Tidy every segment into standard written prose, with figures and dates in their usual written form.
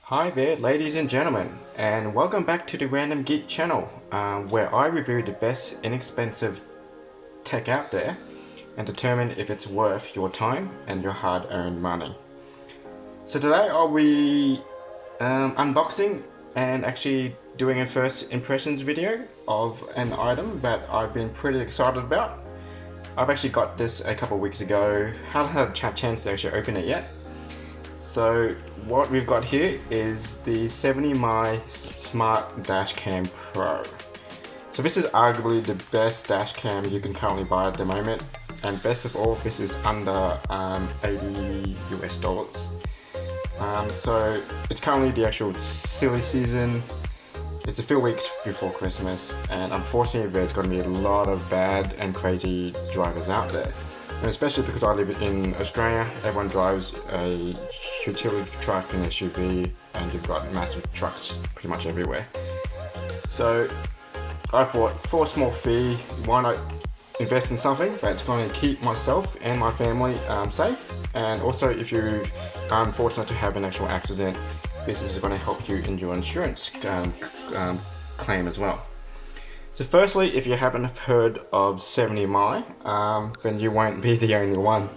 Hi there, ladies and gentlemen, and welcome back to the Random Geek channel, where I review the best inexpensive tech out there and determine if it's worth your time and your hard-earned money. So today I'll be unboxing and actually doing a first impressions video of an item that I've been pretty excited about. I've actually got this a couple of weeks ago, haven't had a chance to actually open it yet. So what we've got here is the 70mm Smart Dashcam Pro. So this is arguably the best dashcam you can currently buy at the moment, and best of all, this is under 80 US dollars. So it's currently the actual silly season. It's a few weeks before Christmas, and unfortunately there's going to be a lot of bad and crazy drivers out there. And especially because I live in Australia, everyone drives a utility truck and SUV, and you've got massive trucks pretty much everywhere. So I thought, for a small fee, why not invest in something that's going to keep myself and my family safe, and also if you are unfortunate to have an actual accident, this is going to help you in your insurance claim as well. So firstly, if you haven't heard of 70mm, then you won't be the only one.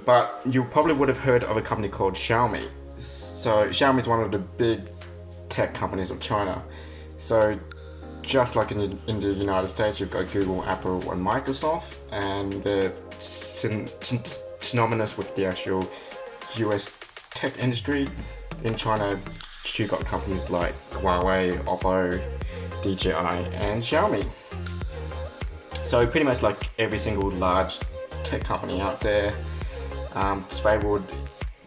But you probably would have heard of a company called Xiaomi. So Xiaomi is one of the big tech companies of China. So just like in the United States, you've got Google, Apple, and Microsoft, and they're synonymous with the actual US tech industry. In China, you've got companies like Huawei, Oppo, DJI, and Xiaomi. So pretty much like every single large tech company out there, they would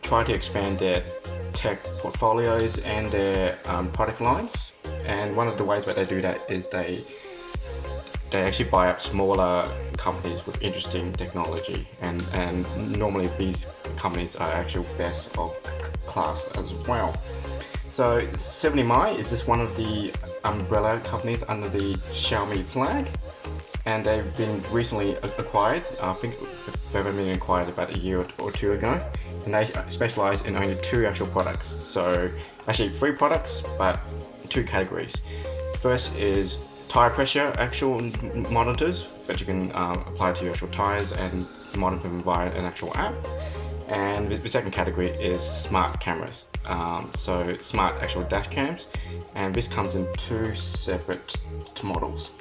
try to expand their tech portfolios and their product lines. And one of the ways that they do that is they actually buy up smaller companies with interesting technology, and normally these companies are actually best of class as well. So 70mm is just one of the umbrella companies under the Xiaomi flag, and they've been recently acquired. I think they've been acquired about a year or two ago, and they specialize in only two actual products. So actually three products, but two categories. First is tire pressure actual monitors that you can apply to your actual tires and monitor them via an actual app. And the second category is smart cameras, so smart actual dash cams, and this comes in two separate models.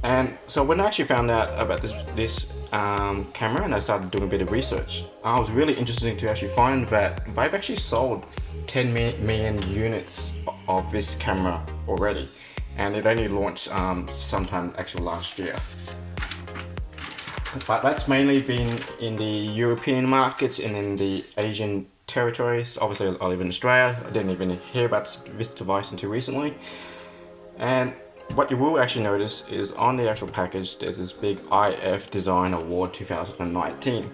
And so when I actually found out about this camera and I started doing a bit of research, I was really interested to actually find that they've actually sold 10 million units of this camera already, and it only launched sometime actually last year. But that's mainly been in the European markets and in the Asian territories. Obviously I live in Australia, I didn't even hear about this device until recently. And what you will actually notice is on the actual package there's this big IF Design Award 2019.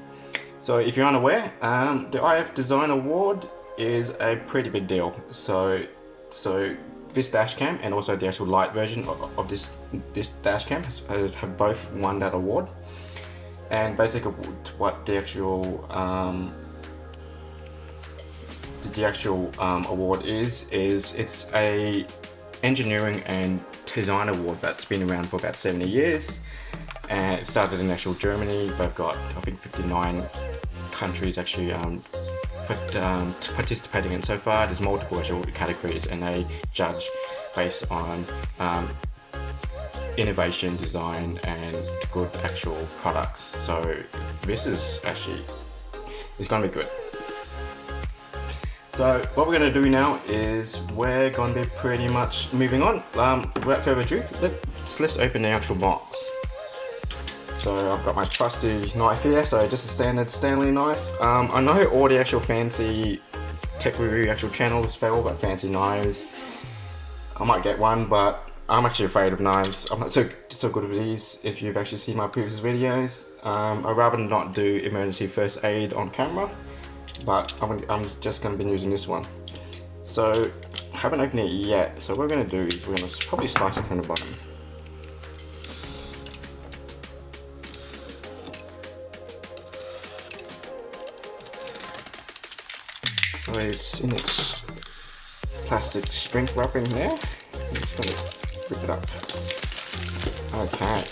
So if you're unaware, the IF Design Award is a pretty big deal. So this dashcam and also the actual light version of this dashcam have both won that award. And basically what the actual award is it's a engineering and design award that's been around for about 70 years, and it started in actual Germany. They've got, I think, 59 countries actually participating in so far. There's multiple actual categories, and they judge based on innovation, design, and good actual products. So this is actually, it's going to be good. So what we're going to do now is we're going to be pretty much moving on. Without further ado, let's open the actual box. So I've got my trusty knife here, so just a standard Stanley knife. I know all the actual fancy tech review actual channels, they all got fancy knives. I might get one, but I'm actually afraid of knives. I'm not so good with these. If you've actually seen my previous videos, I'd rather not do emergency first aid on camera, but I'm just going to be using this one. So I haven't opened it yet, so what we're going to do is we're going to probably slice it from the bottom. So So it's in its plastic strength wrapping there. I'm just going to rip it up. Okay.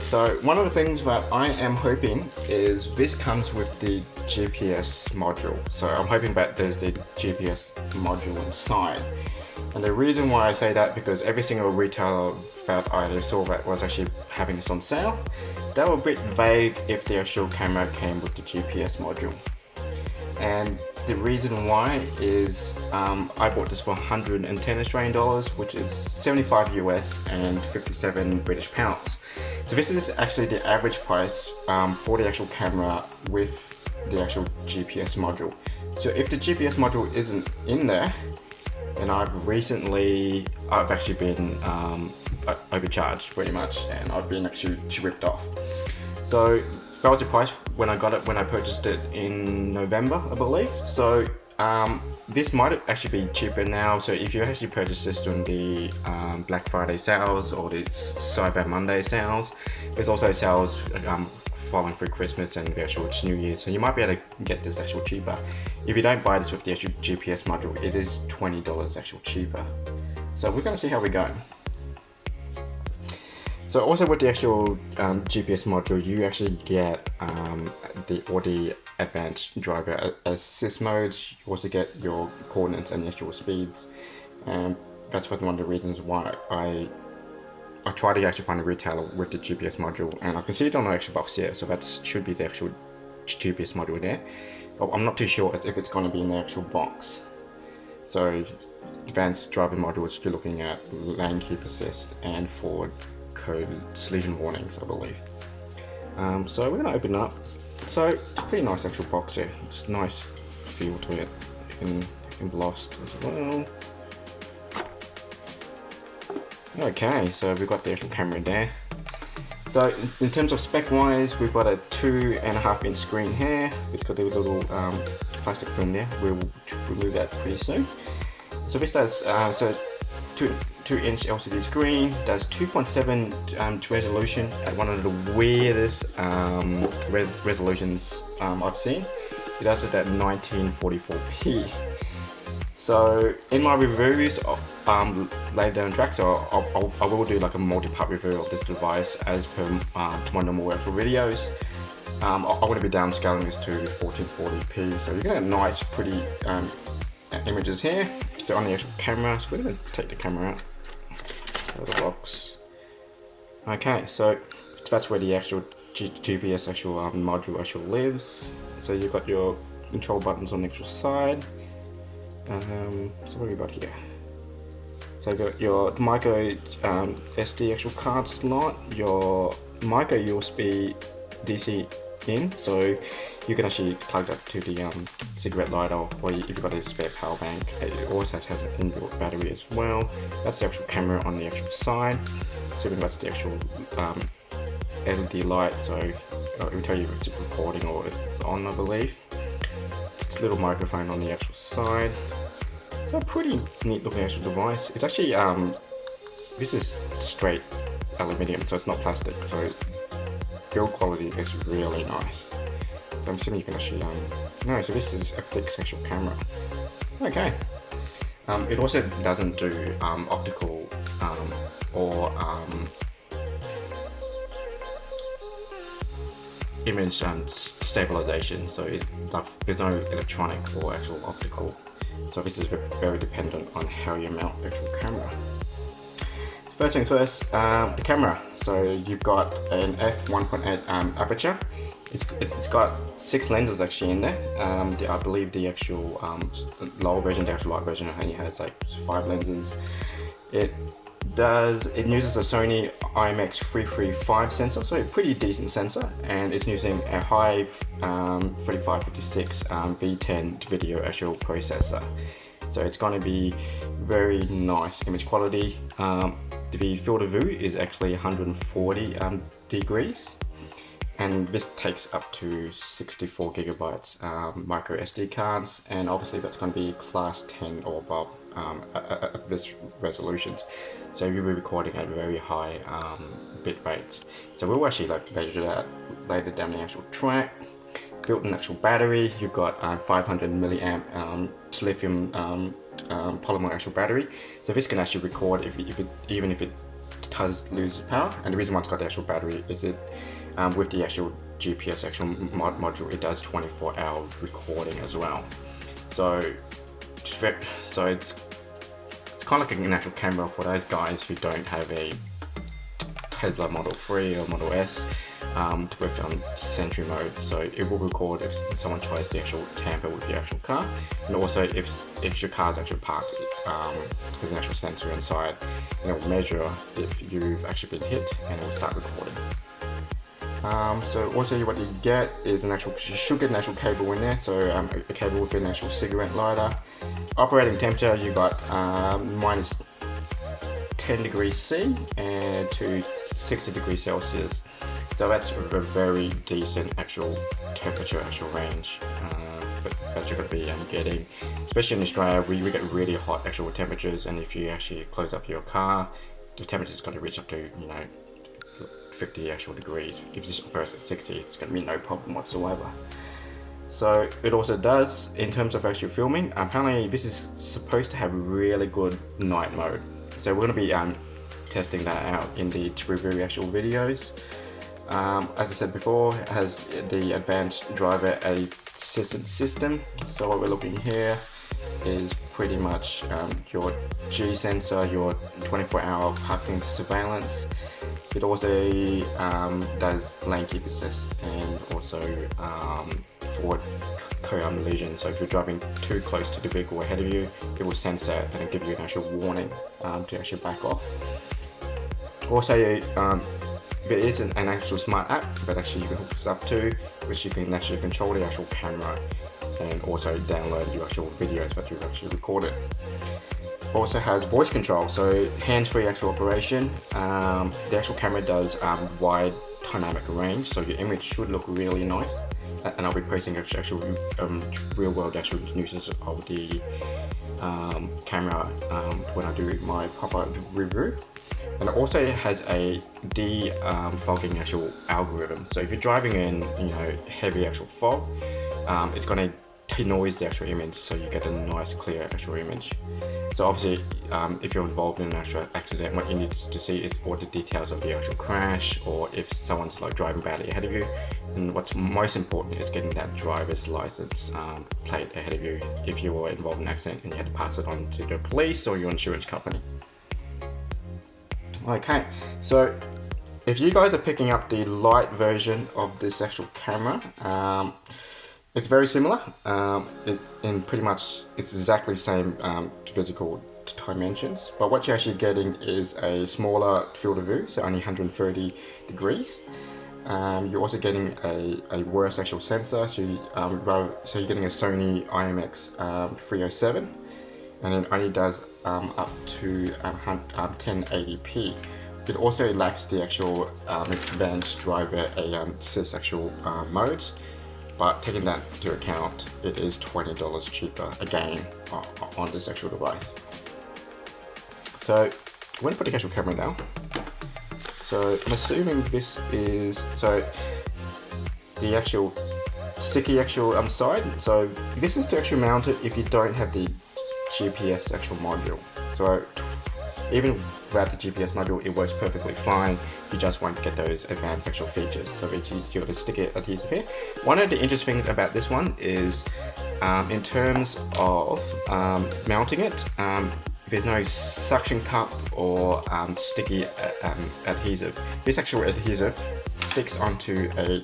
So one of the things that I am hoping is this comes with the GPS module. So I'm hoping that there's the GPS module inside. And the reason why I say that, because every single retailer that I saw that was actually having this on sale, they were a bit vague if the actual camera came with the GPS module. And the reason why is I bought this for 110 Australian dollars, which is 75 US and 57 British pounds. So this is actually the average price for the actual camera with the actual GPS module. So if the GPS module isn't in there, then I've actually been overcharged pretty much, and I've been actually ripped off. So that was the price when I got it, when I purchased it in November, I believe. So this might actually be cheaper now. So if you actually purchase this during the Black Friday sales or the Cyber Monday sales, there's also sales following through Christmas and the actual New Year. So you might be able to get this actual cheaper. If you don't buy this with the actual GPS module, it is $20 actual cheaper. So we're going to see how we go. So also with the actual GPS module, you actually get the advanced driver assist modes. You also get your coordinates and the actual speeds. And that's one of the reasons why I try to actually find a retailer with the GPS module, and I can see it on the actual box here. So that should be the actual GPS module there. But I'm not too sure if it's going to be in the actual box. So advanced driver modules, you're looking at lane keep assist and forward code collision warnings, I believe. So we're going to open it up. So it's a pretty nice actual box here. It's nice feel to it. It can blast as well. Okay, so we've got the actual camera there. So in terms of spec wise, we've got a 2.5 inch screen here. It's got a little plastic film there. We'll remove that pretty soon. So this does 2-inch LCD screen, does 2.7 resolution at one of the weirdest resolutions I've seen. It does it at 1944p. So in my reviews later down the track, so I will do like a multi-part review of this device as per to my normal workflow videos. I'm going to be downscaling this to 1440p, so you're going to get nice, pretty images here. So on the actual camera, so we're going to take the camera out of the box. Okay, so that's where the actual GPS actual module actually lives. So you've got your control buttons on the actual side. So what have we got here? So you've got your micro SD actual card slot, your micro USB DC in, so you can actually plug that to the cigarette lighter, or if you've got a spare power bank. It also has an inbuilt battery as well. That's the actual camera on the actual side. So that's the actual LED light, so it will tell you if it's recording or if it's on, I believe. It's a little microphone on the actual side. It's a pretty neat looking actual device. It's actually, this is straight aluminium, so it's not plastic, so build quality is really nice. So I'm assuming you can actually, no, so this is a fixed actual camera. Okay. It also doesn't do optical or image stabilization, so there's no electronic or actual optical. So this is very dependent on how you mount the actual camera. First things first, the camera. So you've got an f1.8 aperture. It's got 6 lenses actually in there. I believe the actual lower version, the actual light version, only has like 5 lenses. It uses a Sony IMX335 sensor, so a pretty decent sensor, and it's using a high 3556 V10 video actual processor. So it's going to be very nice image quality. The field of view is actually 140 degrees, and this takes up to 64 gigabytes micro SD cards, and obviously that's going to be class 10 or above at this resolutions. So you'll be recording at very high bit rates. So we'll actually measure that later down the actual track. built-in actual battery. You've got 500 milliamp lithium polymer actual battery. So this can actually record even if it does lose power. And the reason why it's got the actual battery is it with the actual GPS actual module, it does 24-hour recording as well. So it's kind of like an actual camera for those guys who don't have a Tesla Model 3 or Model S with Sentry mode. So it will record if someone tries to actual tamper with your actual car, and also if your car's actually parked, there's an actual sensor inside, and it will measure if you've actually been hit, and it will start recording. So also what you get is you should get an actual cable in there, so a cable with an actual cigarette lighter. Operating temperature, you got minus 10 degrees C and to 60 degrees Celsius. So that's a very decent actual temperature range that you're going to be getting. Especially in Australia, we get really hot actual temperatures, and if you actually close up your car, the temperature is going to reach up to 50 actual degrees. If this operates at 60, it's going to be no problem whatsoever. So it also does, in terms of actual filming, apparently this is supposed to have really good night mode. So we're going to be testing that out in the review actual videos. As I said before, it has the advanced driver assistance system. So what we're looking here is pretty much your G sensor, your 24-hour parking surveillance. It also does lane keep assist and also forward collision. So if you're driving too close to the vehicle ahead of you, it will sense that and give you an actual warning to actually back off. Also, there is an actual smart app that actually you can hook this up to, which you can actually control the actual camera and also download your actual videos that you've actually recorded. Also has voice control, so hands-free actual operation. The actual camera does wide dynamic range, so your image should look really nice. And I'll be posting actual real-world actual uses of the camera when I do my proper review. And it also has a defogging actual algorithm. So if you're driving in heavy actual fog, it's going to denoise the actual image, so you get a nice clear actual image. So obviously, if you're involved in an actual accident, what you need to see is all the details of the actual crash, or if someone's like driving badly ahead of you. And what's most important is getting that driver's license plate ahead of you if you were involved in an accident and you had to pass it on to the police or your insurance company. Okay, so if you guys are picking up the light version of this actual camera, it's very similar. In pretty much, it's exactly the same physical dimensions, but what you're actually getting is a smaller field of view, so only 130 degrees. You're also getting a worse actual sensor, so you're getting a Sony IMX 307, and it only does up to 1080p. It also lacks the actual advanced driver assist actual modes, but taking that into account, it is $20 cheaper again on this actual device. So I'm going to put the actual camera down. So I'm assuming this is the actual sticky actual side. So this is to actually mount it if you don't have the GPS actual module. So even without the GPS module, it works perfectly fine. You just want to get those advanced actual features. So you got a sticker adhesive here. One of the interesting things about this one is, in terms of mounting it, there's no suction cup or sticky adhesive. This actual adhesive sticks onto a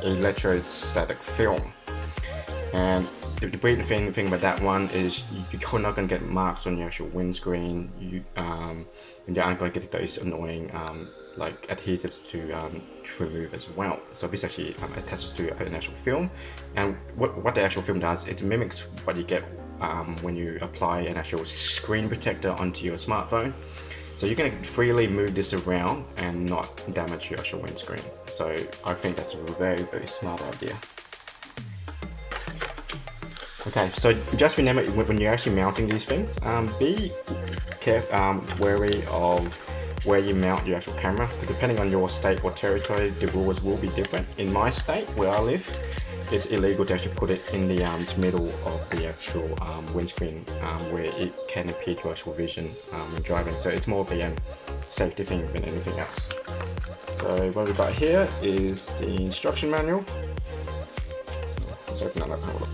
electrostatic film. And the brilliant thing about that one is you're not going to get marks on your actual windscreen. And you aren't going to get those annoying like adhesives to remove as well. So this actually attaches to an actual film, and what the actual film does, it mimics what you get when you apply an actual screen protector onto your smartphone. So you can freely move this around and not damage your actual windscreen. So I think that's a very, very smart idea. Okay, so just remember when you're actually mounting these things, be careful, wary of where you mount your actual camera. Depending on your state or territory, the rules will be different. In my state, where I live, it's illegal to actually put it in the middle of the actual windscreen where it can impede your actual vision when driving. So it's more of a safety thing than anything else. So what we've got here is the instruction manual. Let's open that up and have a look.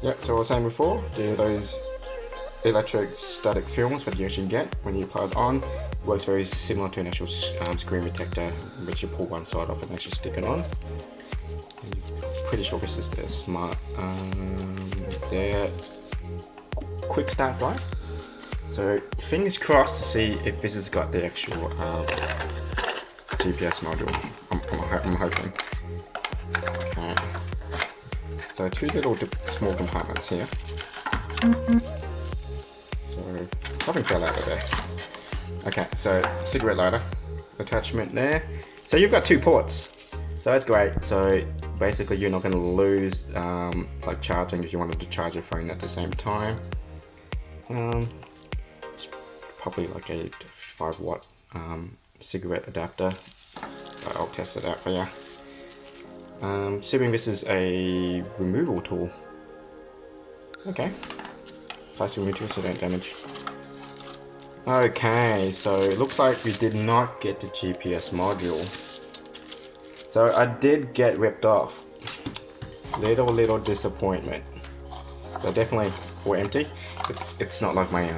Yep, so I was saying before, those electrostatic films that you actually get when you apply it on works very similar to an actual screen protector, which you pull one side off and actually stick it on. And I'm pretty sure this is their smart, their quick start light. So fingers crossed to see if this has got the actual GPS module. I'm hoping. Okay. So two little small compartments here. So nothing fell out of there. Okay, so cigarette lighter attachment there. So you've got two ports. So that's great. So basically you're not going to lose like charging if you wanted to charge your phone at the same time. Probably like a 5-watt cigarette adapter. I'll test it out for you. Assuming this is a removal tool. Okay. Plastic removal so don't damage. Okay, so it looks like we did not get the GPS module. So I did get ripped off. Little disappointment. So definitely all empty. It's not like my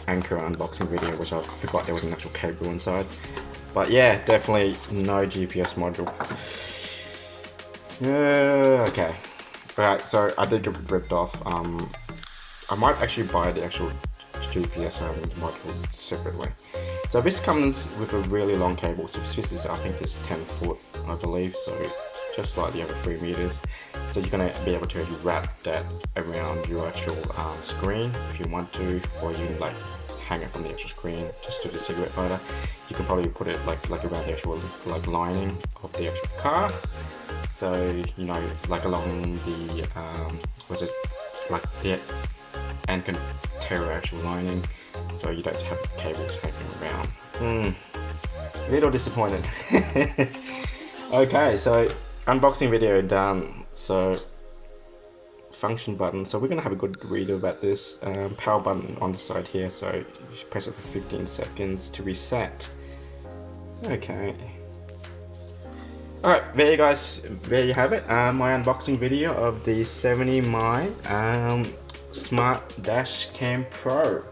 Anchor unboxing video, which I forgot there was an actual cable inside. But yeah, definitely no GPS module. Okay. Alright, so I did get ripped off. I might actually buy the actual GPS module separately. So this comes with a really long cable. So this is, I think it's 10 foot, I believe. So just slightly over 3 meters. So you're gonna be able to wrap that around your actual screen if you want to, or you can like hang it from the actual screen just to the cigarette lighter. You can probably put it like around the actual like lining of the actual car. So you know, like along the was it like the and can tear actual lining, so you don't have cables hanging around. Little disappointed. Okay, so unboxing video done. So function button. So we're gonna have a good read about this. Power button on the side here. So you press it for 15 seconds to reset. Okay. Alright, there you guys. There you have it. My unboxing video of the 70mm Smart Dash Cam Pro.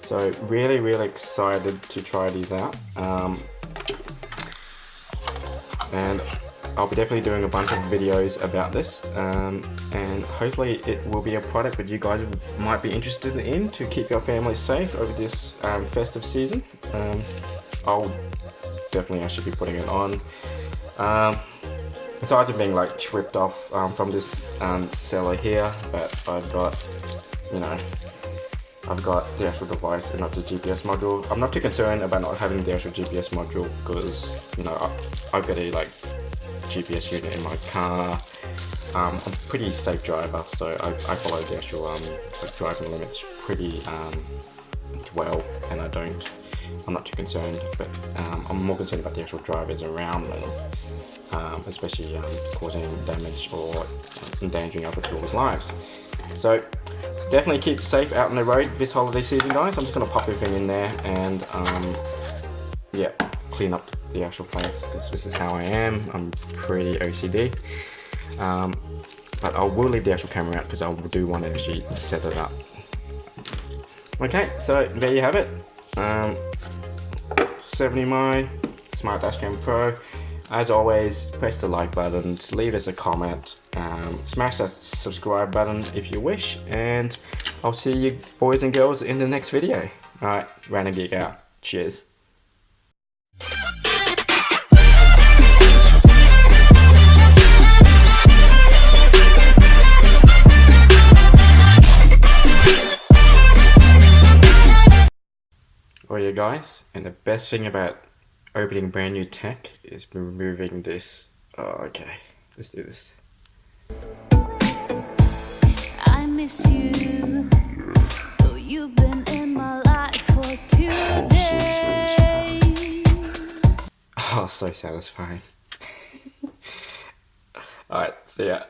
So really excited to try these out. And I'll be definitely doing a bunch of videos about this, and hopefully it will be a product that you guys might be interested in to keep your family safe over this festive season. I'll definitely actually be putting it on. Besides it being like ripped off from this seller here, but I've got, you know, I've got the actual device and not the GPS module. I'm not too concerned about not having the actual GPS module because, you know, I've got a like GPS unit in my car. I'm a pretty safe driver, so I follow the actual like driving limits pretty well, and I'm not too concerned, but I'm more concerned about the actual drivers around me, especially causing damage or endangering other people's lives. So definitely keep safe out on the road this holiday season, guys. I'm just going to pop everything in there and yeah, clean up the actual place because this is how I am. I'm pretty OCD. But I will leave the actual camera out because I do want to actually set it up. Okay, so there you have it. 70mm Smart Dash Cam Pro. As always, press the like button, leave us a comment, smash that subscribe button if you wish, and I'll see you boys and girls in the next video. Alright, Random Geek out. Cheers. Oh yeah guys, and the best thing about opening brand new tech is removing this. Oh, okay, let's do this. I miss you, though you've been in my life for 2 days. Oh, so satisfying. Alright, see ya.